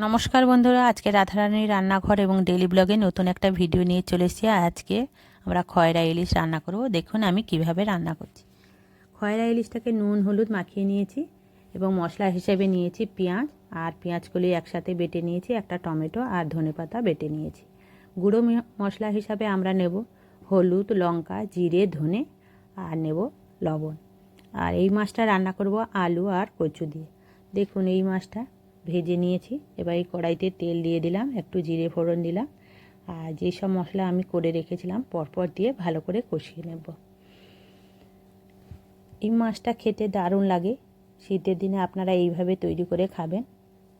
নমস্কার বন্ধুরা, আজকে রাধারানীর রান্নাঘর এবং ডেইলি ব্লগে নতুন একটা ভিডিও নিয়ে চলে এসেছি। আজকে আমরা খয়রা ইলিশ রান্না করব। দেখুন আমি কিভাবে রান্না করছি। খয়রা ইলিশটাকে নুন হলুদ মাখিয়ে নিয়েছি এবং মশলা হিসেবে নিয়েছি পেঁয়াজ, আর পেঁয়াজগুলি একসাথে বেটে নিয়েছি, একটা টমেটো আর ধনেপাতা বেটে নিয়েছি। গুঁড়ো মশলা হিসাবে আমরা নেব হলুদ, লঙ্কা, জিরে, ধনে আর নেব লবণ। আর এই মাছটা রান্না করব আলু আর কচু দিয়ে। দেখুন এই মাছটা ভেজে নিয়েছি। এবার এই কড়াইতে তেল দিয়ে দিলাম, একটু জিরে ফোড়ন দিলাম, আর যেসব মশলা আমি করে রেখেছিলাম পরপর দিয়ে ভালো করে কষিয়ে নেব। এই মাছটা খেতে দারুণ লাগে। শীতের দিনে আপনারা এইভাবে তৈরি করে খাবেন,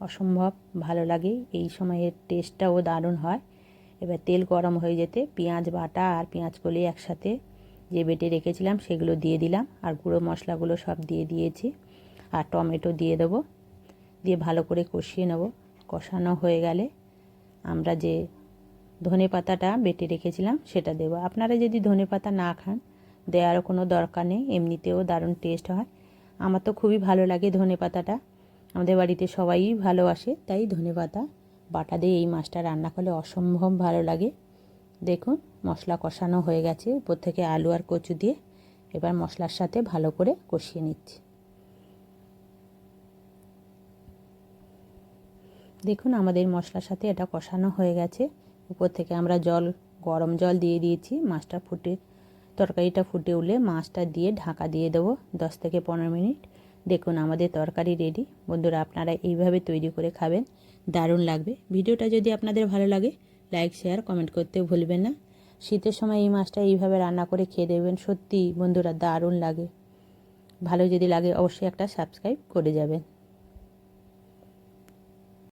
অসম্ভব ভালো লাগে। এই সময়ের টেস্টটাও দারুণ হয়। এবার তেল গরম হয়ে যেতে পেঁয়াজ বাটা আর পেঁয়াজ কলি একসাথে যে বেটে রেখেছিলাম সেগুলো দিয়ে দিলাম, আর গুঁড়ো মশলাগুলো সব দিয়ে দিয়েছি, আর টমেটো দিয়ে দেবো, দিয়ে ভালো করে কষিয়ে নেব। কষানো হয়ে গেলে আমরা যে ধনে পাতাটা বেটে রেখেছিলাম সেটা দেব। আপনারা যদি ধনে পাতা না খান দেওয়ারও কোনো দরকার নেই, এমনিতেও দারুণ টেস্ট হয়। আমার তো খুবই ভালো লাগে ধনে পাতাটা, আমাদের বাড়িতে সবাই ভালোবাসে, তাই ধনে পাতা বাটা দিয়ে এই মাছটা রান্না করলে অসম্ভব ভালো লাগে। দেখুন মশলা কষানো হয়ে গেছে, উপর থেকে আলু আর কচু দিয়ে এবার মশলার সাথে ভালো করে কষিয়ে নিচ্ছি। দেখুন আমাদের মশলার সাথে এটা কষানো হয়ে গেছে। উপর থেকে আমরা গরম জল দিয়ে দিয়েছি। মাছটা তরকারিটা ফুটে উঠলে মাছটা দিয়ে ঢাকা দিয়ে দেবো 10 থেকে 15 মিনিট। দেখুন আমাদের তরকারি রেডি। বন্ধুরা আপনারা এইভাবে তৈরি করে খাবেন, দারুণ লাগবে। ভিডিওটা যদি আপনাদের ভালো লাগে লাইক শেয়ার কমেন্ট করতে ভুলবেন না। শীতের সময় এই মাছটা এইভাবে রান্না করে খেয়ে দেবেন, সত্যি বন্ধুরা দারুণ লাগে। ভালো যদি লাগে অবশ্যই একটা সাবস্ক্রাইব করে যাবেন।